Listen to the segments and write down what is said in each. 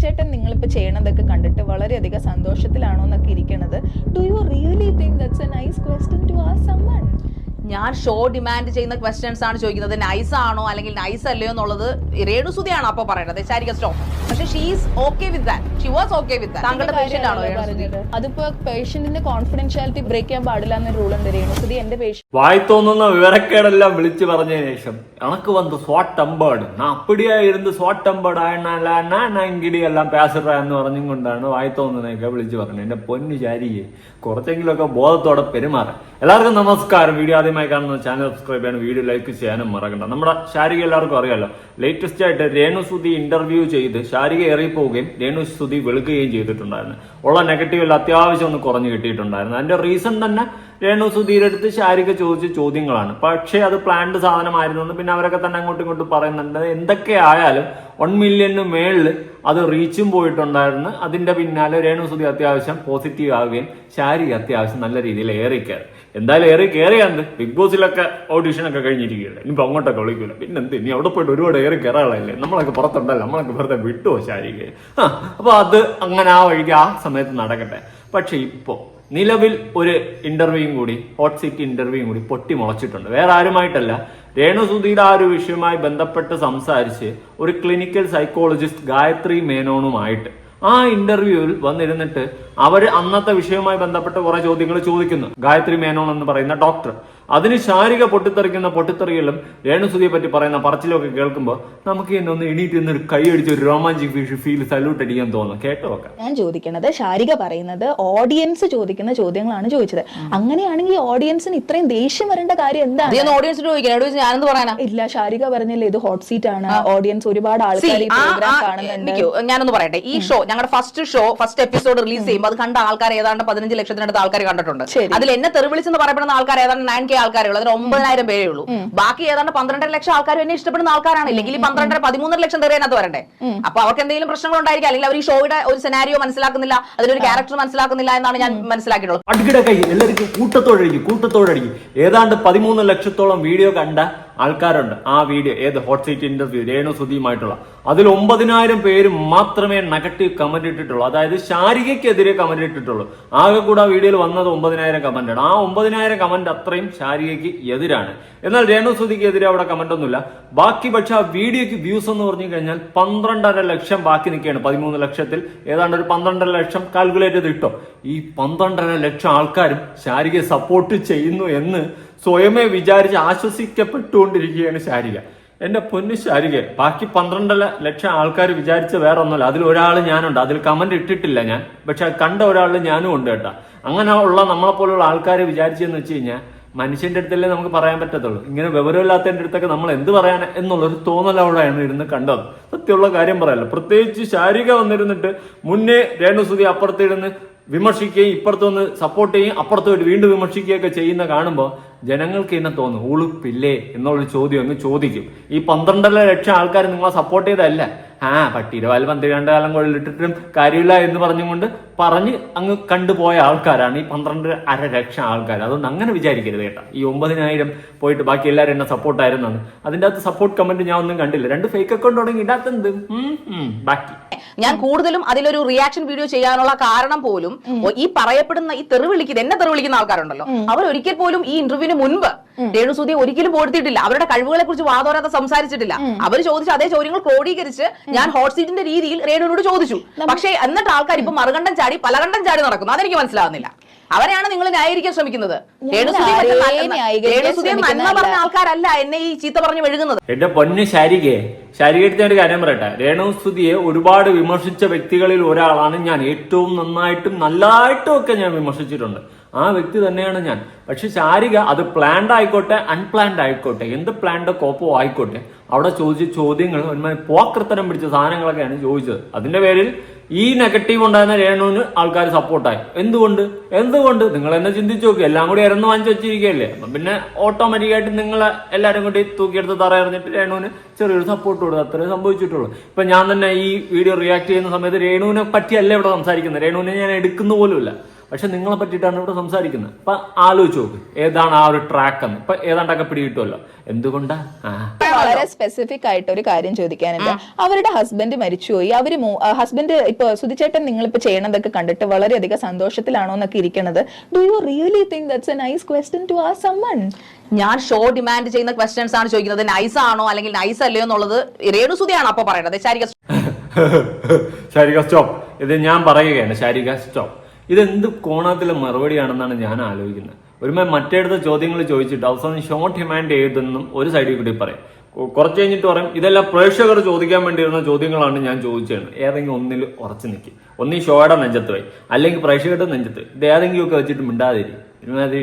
ചേട്ടൻ നിങ്ങളിപ്പോൾ ചെയ്യണതൊക്കെ കണ്ടിട്ട് വളരെയധികം സന്തോഷത്തിലാണോ എന്നൊക്കെ ഇരിക്കണത്. Do you really think that's a nice question to ask someone? ഞാൻ ഷോ ഡിമാൻഡ് ചെയ്യുന്ന ക്വസ്റ്റ്യൻസ് ആണ് ചോദിക്കുന്നത്. നൈസ് ആണോ അല്ലെങ്കിൽ നൈസ് അല്ലയോ എന്നുള്ളത് രേണുസുതിയാണ് അപ്പൊ പറയുന്നത്. ശാരിക സ്റ്റോപ്പ്. പക്ഷെ she's okay with that. She was okay with that. താങ്കളുടെ പേഷ്യന്റ് ആണോ പറഞ്ഞത്? അതിപ്പോ പേഷ്യന്റിന്റെ കോൺഫിഡൻഷ്യാലിറ്റി ബ്രേക്ക് ചെയ്യാൻ പാടില്ല എന്ന റൂൾ ഉണ്ട്. രേണുസുതി എന്റെ പേഷ്യന്റ് വായി തോന്നുന്ന വിവരക്കേടെല്ലാം വിളിച്ചു പറഞ്ഞതിന് ശേഷം எனக்கு வந்து ஸ்வாட் டம்பர்டு நான் அப்படியே இருந்து ஸ்வாட் டம்பர்டு ஆயினால நான் ഇങ്കിടി എല്ലാം പേസറ എന്ന് പറഞ്ഞും കൊണ്ടാണ് വായി തോന്നുന്നതൊക്കെ വിളിച്ചു പറഞ്ഞത്. എന്റെ പൊന്നു ശാരികയെ കുറച്ചെങ്കിലുമൊക്കെ ബോധത്തോടെ പെരുമാറാം. എല്ലാവർക്കും നമസ്കാരം. വീഡിയോ ആദ്യമായി കാണുന്ന ചാനൽ സബ്സ്ക്രൈബ് ചെയ്യാനും വീഡിയോ ലൈക്ക് ചെയ്യാനും മറക്കണ്ട. നമ്മുടെ ശാരിക എല്ലാവർക്കും അറിയാലോ, ലേറ്റസ്റ്റ് ആയിട്ട് രേണുസുതി ഇന്റർവ്യൂ ചെയ്ത് ശാരിക ഏറിപ്പോവുകയും രേണുസുതി വെളുക്കുകയും ചെയ്തിട്ടുണ്ടായിരുന്നു. ഉള്ള നെഗറ്റീവ് എല്ലാം അത്യാവശ്യം ഒന്ന് കുറഞ്ഞു കിട്ടിയിട്ടുണ്ടായിരുന്നു. അതിന്റെ റീസൺ തന്നെ രേണുസുതിയുടെ അടുത്ത് ശാരിക ചോദിച്ച ചോദ്യങ്ങളാണ്. പക്ഷേ അത് പ്ലാൻഡ് സാധനമായിരുന്നു. പിന്നെ അവരൊക്കെ തന്നെ അങ്ങോട്ടും ഇങ്ങോട്ടും പറയുന്നുണ്ട്. എന്തൊക്കെ ആയാലും 1 മില്യന് മേളിൽ അത് റീച്ചും പോയിട്ടുണ്ടായിരുന്നു. അതിന്റെ പിന്നാലെ രേണുസുതി അത്യാവശ്യം പോസിറ്റീവ് ആവുകയും ശാരിക അത്യാവശ്യം നല്ല രീതിയിൽ ഏറിക്കയറി. എന്തായാലും ഏറി കയറിയാണ്ട് ബിഗ് ബോസിലൊക്കെ ഓഡീഷനൊക്കെ കഴിഞ്ഞിരിക്കുകയല്ലേ. ഇനിയിപ്പോൾ അങ്ങോട്ടൊക്കെ വിളിക്കൂല. പിന്നെന്ത് ഇനി അവിടെ പോയിട്ട് ഒരുപാട് ഏറി കയറാളല്ലേ. നമ്മളൊക്കെ പുറത്തുണ്ടല്ലോ, നമ്മളൊക്കെ വെറുതെ വിട്ടുവോ ശാരികയെ? അപ്പൊ അത് അങ്ങനെ ആ വഴിക്ക് ആ സമയത്ത് നടക്കട്ടെ. പക്ഷെ ഇപ്പോ നിലവിൽ ഒരു ഇന്റർവ്യൂയും കൂടി, ഹോട്ട് സീറ്റ് ഇന്റർവ്യൂയും കൂടി പൊട്ടി മുളച്ചിട്ടുണ്ട്. വേറെ ആരുമായിട്ടല്ല, രേണുസുതിയുടെ ആ ഒരു വിഷയവുമായി ബന്ധപ്പെട്ട് സംസാരിച്ച് ഒരു ക്ലിനിക്കൽ സൈക്കോളജിസ്റ്റ് ഗായത്രി മേനോനുമായിട്ട് ആ ഇന്റർവ്യൂവിൽ വന്നിരുന്നിട്ട് അവര് അന്നത്തെ വിഷയവുമായി ബന്ധപ്പെട്ട് കുറെ ചോദ്യങ്ങൾ ചോദിക്കുന്നു. ഗായത്രി മേനോൻ എന്ന് പറയുന്ന ഡോക്ടർ. അതിന് ശാരിക പൊട്ടിത്തെറിക്കുന്ന പൊട്ടിത്തെറികളും രേണുസുതിയെ പറ്റി പറയുന്ന പറച്ചിലൊക്കെ കേൾക്കുമ്പോൾ നമുക്ക് തന്നെ ഒന്ന് എണീറ്റ് നിന്നൊരു കൈയടിച്ച് ഒരു റൊമാൻറ്റിക് ഫീൽ സല്യൂട്ട് അടിക്കാൻ തോന്നുന്നു. കേട്ടോ? ഞാൻ ചോദിക്കണത്, ശാരിക പറയുന്നത് ഓഡിയൻസ് ചോദിക്കുന്ന ചോദ്യങ്ങളാണ് ചോദിച്ചത്. അങ്ങനെയാണെങ്കിൽ ഓഡിയൻസിന് ഇത്രയും ദേഷ്യം വരേണ്ട കാര്യം എന്താണ്? ഓഡിയൻസ് ചോദിക്കണം, ഞാനെന്ത് പറയാനാ? ഇല്ല, ശാരിക പറഞ്ഞില്ലേ ഇത് ഹോട്ട് സീറ്റ് ആണ്, ഓഡിയൻസ് ഒരുപാട് ആൾക്കാർ ഈ പ്രോഗ്രാം കാണുന്നുണ്ട്. ഞാനൊന്ന് പറയട്ടെ, ഈ ഷോ ഞങ്ങളുടെ ഫസ്റ്റ് എപ്പിസോഡ് റിലീസ് ചെയ്യുമ്പോൾ അത് കണ്ട ആൾക്കാർ ഏതാണ്ട് 15 ലക്ഷത്തിനടുത്ത് ആൾക്കാർ കണ്ടിട്ടുണ്ട്. അതിൽ എന്നെ തെറിവിളിച്ചെന്ന് പറയപ്പെടുന്ന ആൾക്കാർ ഏതാണ്ട് 9K ആൾക്കാരുള്ളൂ. അതിന് 9,000 പേരേ ഉള്ളൂ. ബാക്കി ഏതാണ്ട് 12 ലക്ഷം ആൾക്കാർ എന്നെ ഇഷ്ടപ്പെടുന്ന ആൾക്കാരാണ്. ഇല്ലെങ്കിൽ 12-13 ലക്ഷം തെറിയതിനകത്ത് വരണ്ടേ? അപ്പൊ അവർക്ക് എന്തെങ്കിലും പ്രശ്നങ്ങൾ ഉണ്ടായിരിക്കും. അല്ലെങ്കിൽ അവർ ഈ ഷോയുടെ ഒരു സെനാരിയോ മനസ്സിലാക്കുന്നില്ല, അതിലൊരു ക്യാരക്ടർ മനസ്സിലാക്കുന്നില്ല എന്നാണ് ഞാൻ മനസ്സിലാക്കിയിട്ടുള്ളത്. എല്ലാവർക്കും കൂട്ടത്തോടടിക്കും. ഏതാണ്ട് 13 ലക്ഷത്തോളം വീഡിയോ കണ്ട ആൾക്കാരുണ്ട്. ആ വീഡിയോ ഏത് ഹോട്ട് സീറ്റ് ഇന്റർവ്യൂ രേണുസുതിയുമായിട്ടുള്ള അതിൽ 9,000 പേര് മാത്രമേ നെഗറ്റീവ് കമന്റ് ഇട്ടിട്ടുള്ളൂ. അതായത് ശാരികയ്ക്കെതിരെ കമന്റ് ഇട്ടിട്ടുള്ളൂ. ആകെ കൂടെ ആ വീഡിയോയിൽ വന്നത് 9,000 കമന്റ് ആണ്. ആ 9,000 കമന്റ് അത്രയും ശാരികയ്ക്ക് എതിരാണ്. എന്നാൽ രേണുസുതിക്ക് എതിരെ അവിടെ കമന്റ് ഒന്നുമില്ല. ബാക്കി പക്ഷെ ആ വീഡിയോക്ക് വ്യൂസ് എന്ന് പറഞ്ഞു കഴിഞ്ഞാൽ 12.5 ലക്ഷം ബാക്കി നിൽക്കുകയാണ്. 13 ലക്ഷത്തിൽ ഏതാണ്ട് ഒരു 12.5 ലക്ഷം കാൽക്കുലേറ്റ് ചെയ്ത് ഇട്ടോ. ഈ 12.5 ലക്ഷം ആൾക്കാരും ശാരികയെ സപ്പോർട്ട് ചെയ്യുന്നു എന്ന് സ്വയമേ വിചാരിച്ച് ആശ്വസിക്കപ്പെട്ടുകൊണ്ടിരിക്കുകയാണ് ശാരിക. എന്റെ പൊന്നു ശാരിക, ബാക്കി 12 ലക്ഷം ആൾക്കാർ വിചാരിച്ച വേറെ ഒന്നുമല്ല. അതിൽ ഒരാൾ ഞാനുണ്ട്. അതിൽ കമന്റ് ഇട്ടിട്ടില്ല ഞാൻ, പക്ഷെ കണ്ട ഒരാളിൽ ഞാനും ഉണ്ട് കേട്ടാ. അങ്ങനെ ഉള്ള നമ്മളെ പോലുള്ള ആൾക്കാരെ വിചാരിച്ചെന്ന് വെച്ച് കഴിഞ്ഞാൽ മനുഷ്യന്റെ അടുത്തല്ലേ നമുക്ക് പറയാൻ പറ്റത്തുള്ളൂ. ഇങ്ങനെ വിവരമില്ലാത്തതിന്റെ അടുത്തൊക്കെ നമ്മൾ എന്ത് പറയാൻ എന്നുള്ളൊരു തോന്നലോടെയാണ് ഇരുന്ന് കണ്ടത്. സത്യമുള്ള കാര്യം പറയല്ലോ. പ്രത്യേകിച്ച് ശാരിക വന്നിരുന്നിട്ട് മുന്നേ രേണുസുതി അപ്പുറത്തിരുന്ന് വിമർശിക്കുകയും ഇപ്പുറത്തൊന്ന് സപ്പോർട്ട് ചെയ്യും, അപ്പുറത്ത് വീണ്ടും വിമർശിക്കുകയൊക്കെ ചെയ്യുന്ന കാണുമ്പോൾ ജനങ്ങൾക്ക് തന്നെ തോന്നും ഉളുപ്പില്ലേ എന്നുള്ളൊരു ചോദ്യം അങ്ങ് ചോദിക്കും. ഈ 12.5 ലക്ഷം ആൾക്കാർ നിങ്ങളെ സപ്പോർട്ട് ചെയ്തതല്ല, പട്ടിയുടെ വാൽ 12 കാലം കൊള്ളിട്ടിട്ടും കാര്യമില്ല എന്ന് പറഞ്ഞുകൊണ്ട് പറഞ്ഞ് അങ്ങ് കണ്ടുപോയ ആൾക്കാരാണ് ഈ 12.5 ലക്ഷം ആൾക്കാർ. അതൊന്നും അങ്ങനെ വിചാരിക്കരുത് കേട്ടോ. ഈ 9,000 പോയിട്ട് ബാക്കി എല്ലാവരും എന്നെ സപ്പോർട്ടായിരുന്നാണ്. അതിന്റെ അകത്ത് സപ്പോർട്ട് കമന്റ് ഞാൻ ഒന്നും കണ്ടില്ല. 2 ഫേക്ക് അക്കൗണ്ട് തുടങ്ങി ഇടാത്തെന്ത് ബാക്കി. ഞാൻ കൂടുതലും അതിലൊരു റിയാക്ഷൻ വീഡിയോ ചെയ്യാനുള്ള കാരണം പോലും ഈ പറയപ്പെടുന്ന ഈ എന്നെ തെറിവിളിക്കുന്ന ആൾക്കാരുണ്ടല്ലോ, അവർ ഒരിക്കൽ പോലും ഈ ഇന്റർവ്യൂവിന് മുൻപ് രേണുസുതിയെ ഒരിക്കലും പോഴ്ത്തിയിട്ടില്ല. അവരുടെ കഴിവുകളെ കുറിച്ച് വാദോരാതെ സംസാരിച്ചിട്ടില്ല. അവർ ചോദിച്ച അതേ ചോദ്യങ്ങൾ ക്രോഡീകരിച്ച് ഞാൻ ഹോട്ട് സീറ്റിന്റെ രീതിയിൽ രേണുവിനോട് ചോദിച്ചു. പക്ഷേ എന്നിട്ട് ആൾക്കാർ ഇപ്പൊ മറുകണ്ഠം ചാടി പലകണ്ഠം ചാടി നടക്കുന്നു. അതെനിക്ക് മനസ്സിലാവുന്നില്ല. അവരെയാണ് നിങ്ങൾ ന്യായീകരിക്കാൻ ശ്രമിക്കുന്നത്. രേണുസുതിയെ നന്മ പറഞ്ഞ ആൾക്കാരല്ല എന്നെ ഈ ചീത്ത പറഞ്ഞു മെഴുകുന്നത്. എന്റെ പൊന്ന് ശാരികയുടെ ഒരു കാര്യം പറയട്ടെ. രേണുസുതിയെ ഒരുപാട് വിമർശിച്ച വ്യക്തികളിൽ ഒരാളാണ് ഞാൻ. ഏറ്റവും നന്നായിട്ടും നല്ലതായിട്ടും ഒക്കെ ഞാൻ വിമർശിച്ചിട്ടുണ്ട്. ആ വ്യക്തി തന്നെയാണ് ഞാൻ. പക്ഷെ ശാരിക അത് പ്ലാൻഡ് ആയിക്കോട്ടെ അൺപ്ലാൻഡ് ആയിക്കോട്ടെ എന്ത് പ്ലാൻഡ് കോപ്പോ ആയിക്കോട്ടെ അവിടെ ചോദിച്ച ചോദ്യങ്ങൾ പോക്കൃത്തരം പിടിച്ച സാധനങ്ങളൊക്കെയാണ് ചോദിച്ചത്. അതിന്റെ പേരിൽ ഈ നെഗറ്റീവ് ഉണ്ടായിരുന്ന രേണുവിന് ആൾക്കാർ സപ്പോർട്ടായി. എന്തുകൊണ്ട് നിങ്ങൾ എന്നെ ചിന്തിച്ചു നോക്കി. എല്ലാം കൂടി ഇറന്ന് വാങ്ങിച്ചു വെച്ചിരിക്കുകയല്ലേ. അപ്പം പിന്നെ ഓട്ടോമാറ്റിക്കായിട്ട് നിങ്ങളെ എല്ലാവരും കൂടി തൂക്കിയെടുത്ത് തറയറിഞ്ഞിട്ട് രേണുവിന് ചെറിയൊരു സപ്പോർട്ട് കൊടുത്തു. അത്രേ സംഭവിച്ചിട്ടുള്ളൂ. ഇപ്പൊ ഞാൻ തന്നെ ഈ വീഡിയോ റിയാക്ട് ചെയ്യുന്ന സമയത്ത് രേണുവിനെ പറ്റിയല്ല ഇവിടെ സംസാരിക്കുന്നത്. രേണുവിനെ ഞാൻ എടുക്കുന്ന പോലുമില്ല. പക്ഷെ നിങ്ങളെ പറ്റിയിട്ടാണ് ഇവിടെ സംസാരിക്കുന്നത്. അപ്പൊ ആലോചിച്ച് നോക്ക് ഏതാണ് ആ ഒരു ട്രാക്ക് എന്ന്. ഇപ്പൊ ഏതാണ്ടൊക്കെ പിടികിട്ടുമല്ലോ. എന്തുകൊണ്ടാ? വളരെ സ്പെസിഫിക് ആയിട്ട് ഒരു കാര്യം ചോദിക്കാനുണ്ട്. അവരുടെ ഹസ്ബൻഡ് മരിച്ചുപോയി. അവര് ഹസ്ബൻഡ് ഇപ്പൊ സുധിച്ചേട്ടൻ നിങ്ങളിപ്പോ ചെയ്യണതൊക്കെ കണ്ടിട്ട് വളരെയധികം സന്തോഷത്തിലാണോ എന്നൊക്കെ ഇരിക്കണത്. Do you really think that's a nice question to ask someone? ഞാൻ ഷോ ഡിമാൻഡ് ചെയ്യുന്ന ക്വസ്റ്റ്യൻസ് ആണ് ചോദിക്കുന്നത്. നൈസ് ആണോ അല്ലെങ്കിൽ നൈസ് അല്ലയോ എന്നുള്ളത് രേണുസുതിയാണ് അപ്പൊ പറയണത്. ശാരിക സ്റ്റോപ്പ്. ഇത് ഞാൻ പറയുകയാണ്. ശാരിക സ്റ്റോപ്പ്. ഇതെന്ത് കോണത്തിലെ മറുപടിയാണെന്നാണ് ഞാൻ ആലോചിക്കുന്നത്. ഒരുമേ മറ്റേടത്തെ ചോദ്യങ്ങൾ ചോദിച്ചിട്ട് അവസാനം ഷോർട്ട് ഡിമാൻഡ് ചെയ്തെന്നും ഒരു സൈഡിൽ കൂടി പറയും. കുറച്ച് കഴിഞ്ഞിട്ട് പറയും ഇതെല്ലാം പ്രേക്ഷകർ ചോദിക്കാൻ വേണ്ടിയിരുന്ന ചോദ്യങ്ങളാണ് ഞാൻ ചോദിച്ചത്. ഏതെങ്കിലും ഒന്നിൽ ഉറച്ചു നിൽക്കും. ഒന്നീ ഷോയുടെ നെഞ്ചത്ത് പോയി, അല്ലെങ്കിൽ പ്രേക്ഷകരുടെ നെഞ്ചത്ത്. ഇത് ഏതെങ്കിലും ഒക്കെ വെച്ചിട്ട് മിണ്ടാതിരി. ഒരുമാതിരി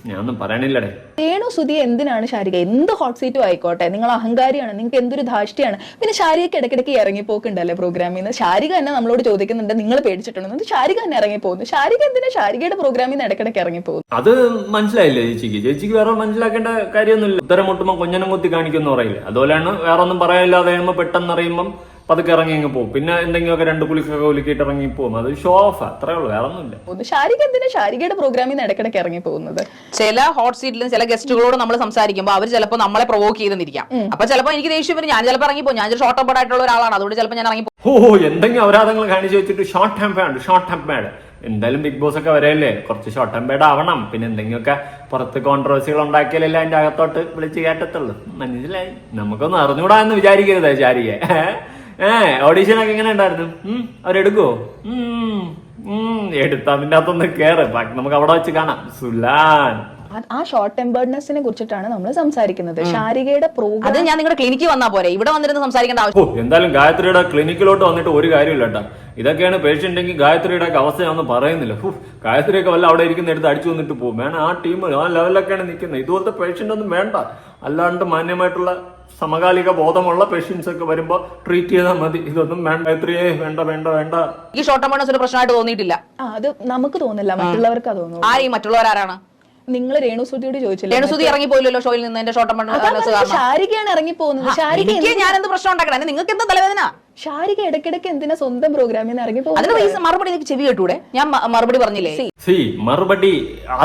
ഞാനൊന്നും പറയണില്ലടേ. രേണുസുതി എന്തിനാണ് ശാരിക എന്ത് ഹോട്ട് സീറ്റും ആയിക്കോട്ടെ, നിങ്ങൾ അഹങ്കാരിയാണ്, നിങ്ങൾക്ക് എന്തൊരു ധാഷ്ടിയാണ്. പിന്നെ ശാരികയ്ക്ക് ഇടയ്ക്കിടയ്ക്ക് ഇറങ്ങിപ്പോക്കുണ്ടല്ലേ പ്രോഗ്രാമിൽ നിന്ന്. ശാരിക തന്നെ നമ്മളോട് ചോദിക്കുന്നുണ്ട് നിങ്ങൾ പേടിച്ചിട്ടുണ്ടെന്ന്. ശാരിക തന്നെ ഇറങ്ങിപ്പോകുന്നു. ശാരിക എന്തിനാ ശാരികയുടെ പ്രോഗ്രാമിൽ നിന്ന് ഇടയ്ക്കിടയ്ക്ക് ഇറങ്ങിപ്പോകുന്നു? അത് മനസ്സിലായില്ലേ ചേച്ചിക്ക്? ചേച്ചിക്ക് വേറെ മനസ്സിലാക്കേണ്ട കാര്യമൊന്നുമില്ല. ഉത്തരം മുട്ടുമ്പോൾ കൊഞ്ഞനം കുത്തി കാണിക്കുമെന്ന് പറയില്ലേ, അതുപോലെയാണ്. വേറെ ഒന്നും പറയാനില്ലാതെ കഴിയുമ്പോൾ പെട്ടെന്ന് അറിയുമ്പം പതുക്കെ ഇറങ്ങി അങ്ങ് പോകും. പിന്നെ എന്തെങ്കിലുമൊക്കെ രണ്ട് കുലിക്കൊക്കെ കുലുക്കിയിട്ട് ഇറങ്ങി പോകും. അത് ഷോ ഓഫ്, അത്രേ ഉള്ളൂ, വേറെ ഒന്നുമില്ല. ശാരിക എന്തിനാ ശാരികയുടെ പ്രോഗ്രാമിൽ നിന്ന് ഇടയ്ക്കിടയ്ക്ക് ഇറങ്ങി പോകുന്നത്? ചില ഹോട്ട് സീറ്റിലും ചില ഗസ്റ്റുകളോട് നമ്മൾ സംസാരിക്കുമ്പോൾ അവർ ചിലപ്പോൾ നമ്മളെ പ്രൊവോക്ക് ചെയ്തെന്നിരിക്കാം. അപ്പൊ ചിലപ്പോൾ എനിക്ക് ദേഷ്യം വരും. ഞാൻ ചിലപ്പോൾ ഇറങ്ങിപ്പോ. ഞാൻ ഷോർട്ട് ടെമ്പേർഡ് ആയിട്ടുള്ള ഒരാളാണ്, അതുകൊണ്ട് ചിലപ്പോൾ ഞാൻ ഇറങ്ങിപ്പോ. എന്തെങ്കിലും അപരാധങ്ങൾ കാണിച്ചു വെച്ചിട്ട് ഷോർട്ട് ടെമ്പേർഡ്. എന്തായാലും ബിഗ് ബോസ് ഒക്കെ വരെയല്ലേ, കുറച്ച് ഷോർട്ട് ടെമ്പേർഡ് ആവണം. പിന്നെ എന്തെങ്കിലുമൊക്കെ പുറത്ത് കോൺട്രവേഴ്സികൾ ഉണ്ടാക്കിയാലല്ലേ അതിന്റെ അകത്തോട്ട് വിളിച്ച് കേട്ടത്തുള്ളൂ. മനസ്സിലായി? നമുക്കൊന്നും അറിഞ്ഞൂടാ എന്ന് വിചാരിക്കരുത് ശാരിക. ഓഡീഷനൊക്കെ എങ്ങനെ ഉണ്ടായിരുന്നു? അവരെടുക്കുവോ? എടുത്ത് അതിന്റെ അകത്തൊന്ന് കേറ്. ബാക്കി നമുക്ക് അവിടെ വെച്ച് കാണാം. സുലാൻ, ആ ഷോർട്ട് ടെമ്പേർഡ്നെസിനെ കുറിച്ചിട്ടാണ് നമ്മൾ സംസാരിക്കുന്നത്. ശാരികയുടെ പ്രോഗ്രാം അത് ഞാൻ നിങ്ങളുടെ ക്ലിനിക്കിൽ വന്നാൽ പോരെ, ഇവിടെ വന്നിരുന്ന് സംസാരിക്കേണ്ട ആവശ്യം. എന്തായാലും ഗായത്രിയുടെ ക്ലിനിക്കിലോട്ട് വന്നിട്ട് ഒരു കാര്യമില്ല കേട്ടോ. ഇതൊക്കെയാണ് പേഷ്യന്റ് എങ്കിൽ ഗായത്രിയുടെ ഒക്കെ അവസ്ഥ ഞാനൊന്നും പറയുന്നില്ല. ഗായത്രിയൊക്കെ വല്ല അവിടെ ഇരിക്കുന്ന എടുത്ത് അടിച്ചു വന്നിട്ട് പോകും. വേണം ആ ടീം ആ ലെവലിലൊക്കെയാണ് നിൽക്കുന്നത്. ഇതുപോലത്തെ പേഷ്യന്റ് ഒന്നും വേണ്ട. അല്ലാണ്ട് മാന്യമായിട്ടുള്ള സമകാലിക ബോധമുള്ള പേഷ്യൻസ് ഒക്കെ വരുമ്പോ ട്രീറ്റ് ചെയ്താൽ മതി. ഇതൊന്നും വേണ്ട ഗായത്രിയെ, വേണ്ട വേണ്ട വേണ്ട. ഈ ഷോർട്ട് ടെമ്പേർഡ്നെസ് ഒരു പ്രശ്നമായിട്ട് തോന്നിയിട്ടില്ല. അത് നമുക്ക് തോന്നില്ല, മറ്റുള്ളവർക്ക് തോന്നുന്നു. ആരെയും മറ്റുള്ളവരാരാണ്? നിങ്ങൾ രേണുസുതിയോട് ചോദിച്ചില്ല. രേണുസുതി ഇറങ്ങി പോയില്ലല്ലോ ഷോയിൽ നിന്ന്. എന്റെ ഷോർട്ട് ടെമ്പേർഡ്നെസ് ശാരികയാണ് ഇറങ്ങി പോകുന്നത്. ഞാൻ എന്ത് പ്രശ്നം ഉണ്ടാക്കണം? നിങ്ങൾക്ക് എന്താ തലവേദന? ശാരിക ഇടയ്ക്കിടയ്ക്ക് എന്തിനാ സ്വന്തം പ്രോഗ്രാമിൽ നിന്ന് ഇറങ്ങി പോകുന്നത്? അതിന് മറുപടി എനിക്ക് ചെവി കേട്ടൂടെ? ഞാൻ മറുപടി പറഞ്ഞില്ലേ? മറുപടി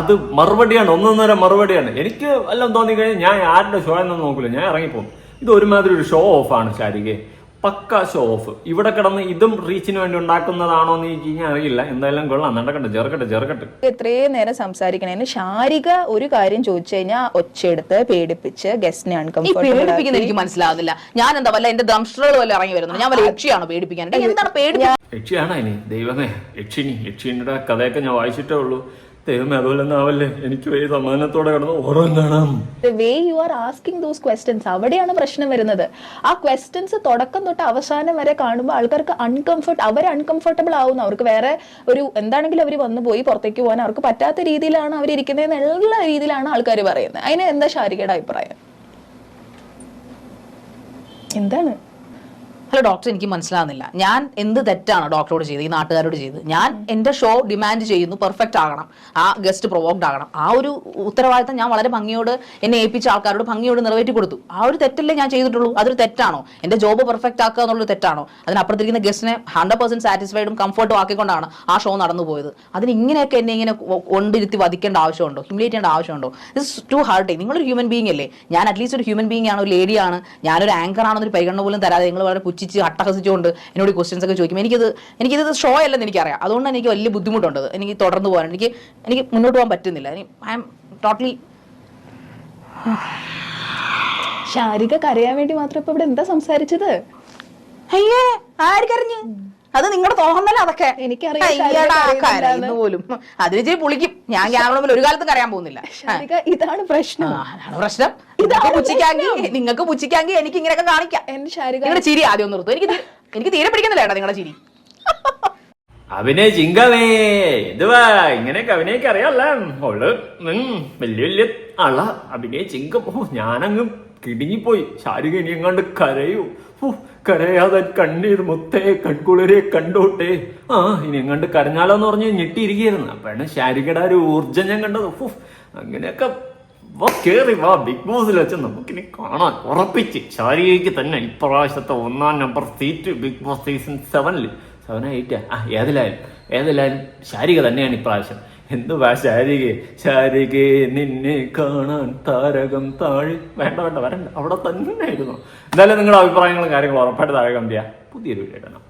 അത് മറുപടിയാണ്, ഒന്നൊന്നര മറുപടിയാണ്. എനിക്ക് എല്ലാം തോന്നി കഴിഞ്ഞാൽ ഞാൻ ആരുടെ ഷോ എന്നൊന്നും നോക്കില്ല, ഞാൻ ഇറങ്ങിപ്പോകും. ഇത് ഒരുമാതിരി ഒരു ഷോ ഓഫ് ആണ് ശാരികയെ, പക്ക ഷോ ഓഫ്. ഇവിടെ കിടന്ന് ഇതും റീച്ചിന് വേണ്ടി ഉണ്ടാക്കുന്നതാണോ എന്ന് എനിക്ക് അറിയില്ല. എന്തായാലും കൊള്ളാം, നടക്കട്ടെ, ചെറുക്കട്ടെ. എത്രയും നേരം സംസാരിക്കണേന് ശാരിക ഒരു കാര്യം ചോദിച്ചു കഴിഞ്ഞാൽ ഒച്ചയെടുത്ത് പേടിപ്പിച്ച് ഗസ്റ്റിനെ പേടിപ്പിക്കുന്ന എനിക്ക് മനസ്സിലാവുന്നില്ല. ഞാൻ എന്താ വല്ല എന്റെ ദംഷ്ടകൾ വല്ല ഇറങ്ങി വരുന്നത്? ഞാൻ വല്ല യക്ഷിയാണോ പേടിപ്പിക്കാൻ? എന്താണ് യക്ഷിയാണോ ഇനി? ദൈവമേ, യക്ഷിനിയുടെ കഥയൊക്കെ ഞാൻ വായിച്ചിട്ടേ ഉള്ളൂ. ദൈവമേ, അതുപോലൊന്നും ആവല്ലേ. എനിക്ക് വലിയ സമാധാനത്തോടെ കിടന്ന് ഓരോന്നും കാണാം. Way you are asking those questions, അവിടെയാണ് പ്രശ്നം വരുന്നത്. ആ ക്വസ്റ്റ്യൻസ് തുടക്കം തൊട്ട് അവസാനം വരെ കാണുമ്പോൾ ആൾക്കാർക്ക് അൺകംഫർട്ടബിൾ ആവുന്നു. അവർക്ക് വേറെ ഒരു എന്താണെങ്കിലും അവർ വന്നു പോയി പുറത്തേക്ക് പോകാൻ അവർക്ക് പറ്റാത്ത രീതിയിലാണ് അവരിയ്ക്കുന്നത് എന്നുള്ള രീതിയിലാണ് ആൾക്കാർ പറയുന്നത്. അതിന് എന്താ ശാരികയുടെ അഭിപ്രായം? എന്താണ്? ഹലോ ഡോക്ടർ, എനിക്ക് മനസ്സിലാവുന്നില്ല. ഞാൻ എന്ത് തെറ്റാണ് ഡോക്ടറോട് ചെയ്ത്, ഈ നാട്ടുകാരോട് ചെയ്ത്? ഞാൻ എന്റെ ഷോ ഡിമാൻഡ് ചെയ്യുന്നു, പെർഫെക്റ്റ് ആകണം, ആ ഗസ്റ്റ് പ്രൊവോക്ഡ് ആകണം. ആ ഒരു ഉത്തരവാദിത്തം ഞാൻ വളരെ ഭംഗിയോട് എന്നെ ഏൽപ്പിച്ച ആൾക്കാരോട് ഭംഗിയോട് നിറവേറ്റി കൊടുത്തു. ആ ഒരു തെറ്റല്ലേ ഞാൻ ചെയ്തിട്ടുള്ളൂ? അതൊരു തെറ്റാണോ? എന്റെ ജോബ് പെർഫെക്റ്റ് ആക്കുക എന്നുള്ളൊരു തെറ്റാണോ? അതിനപ്പുറത്തിരിക്കുന്ന ഗസ്റ്റിനെ 100% സാറ്റിസ്ഫൈഡും കംഫർട്ടും ആക്കിക്കൊണ്ടാണ് ആ ഷോ നടന്നു പോയത്. അതിന് ഇങ്ങനെയൊക്കെ എന്നെ ഇങ്ങനെ കൊണ്ടിരുത്തി വധിക്കേണ്ട ആവശ്യമുണ്ടോ? ഹ്യൂമിലേറ്റ് ചെയ്യേണ്ട ആവശ്യമുണ്ടോ? This too hard. നിങ്ങളൊരു ഹ്യൂമൻ ബീങ് അല്ലേ? ഞാൻ അറ്റ്ലീസ്റ്റ് ഒരു ഹ്യൂമൻ ബീങ് ആണ്, ഒരു ലേഡിയാണ്, ഞാനൊരു ആങ്കർ ആണെന്നൊരു പരിഗണന പോലും തരാതെ നിങ്ങൾ വളരെ അട്ടഹസിച്ചുകൊണ്ട് എന്നോട് ക്വസ്റ്റ്യൻസ് ഒക്കെ ചോദിക്കും. എനിക്കിത് ഷോ അല്ലെന്ന് എനിക്കറിയാം. അതുകൊണ്ട് എനിക്ക് വലിയ ബുദ്ധിമുട്ടുണ്ട്. എനിക്ക് തുടർന്ന് പോകാൻ എനിക്ക് മുന്നോട്ട് പോകാൻ പറ്റുന്നില്ല. I am totally. ശാരിക കരയാൻ വേണ്ടി മാത്രം ഇപ്പൊ ഇവിടെ എന്താ സംസാരിച്ചത്? അയ്യേ, ആർക്കറിഞ്ഞ്? അത് നിങ്ങളുടെ തോന്നല. അതൊക്കെ എനിക്കറിയാം പോലും. അതിന് ചെയ്ത് പുളിക്കും. ഞാൻ ക്യാമറ മുമ്പിൽ ഒരു കാലത്തും കരയാൻ പോകുന്നില്ല. ഇതാണ് പ്രശ്നം. പ്രശ്നം നിങ്ങൾക്ക് പുച്ഛിക്കാങ്കി എനിക്ക് ഇങ്ങനെയൊക്കെ കാണിക്കാം. നിങ്ങളുടെ ചിരി ആദ്യം നിർത്തും. എനിക്ക് തീരെ പിടിക്കുന്നില്ല ഏട്ടാ നിങ്ങളുടെ ചിരി. അഭിനയിച്ചിങ്കവേ ഇതുവാ ഇങ്ങനെയൊക്കെ അഭിനയിക്ക അറിയാല്ല. അവള് വലിയ ആളാ അഭിനയിച്ചിങ്കം. ഞാനങ്ങ് കിടുങ്ങിപ്പോയി. ശാരിക ഇനി എങ്ങാണ്ട് കരയൂ. കരയാതെ കണ്ണീർ മുത്തേ കൺകുളിരെ കണ്ടോട്ടെ. ഇനി എങ്ങാണ്ട് കരഞ്ഞാലോന്ന് പറഞ്ഞ് ഞെട്ടിയിരിക്കുന്നു. അപ്പോഴാണ് ശാരികയുടെ ഒരു ഊർജ്ജം ഞാൻ കണ്ടത്. അങ്ങനെയൊക്കെ കേറി വാ, ബിഗ് ബോസിൽ വെച്ച് നമുക്കിനി കാണാൻ ഉറപ്പിച്ച് ശാരികയ്ക്ക് തന്നെ ഇപ്രാവശ്യത്തെ 1ാം number seat Bigg Boss season 7 7 8 ഏതിലായാലും ശാരിക തന്നെയാണ് ഇപ്രാവശ്യം. എന്തുവാ ശാരികേ നിന്നെ കാണാൻ താരകം താഴെ വേണ്ട വരണ്ട അവിടെ തന്നെ ആയിരുന്നു. എന്തായാലും നിങ്ങളുടെ അഭിപ്രായങ്ങളും കാര്യങ്ങളും ഉറപ്പായിട്ട് താഴെ കമന്റ് ചെയ്യുക. പുതിയൊരു വീഡിയോ ഇടണം.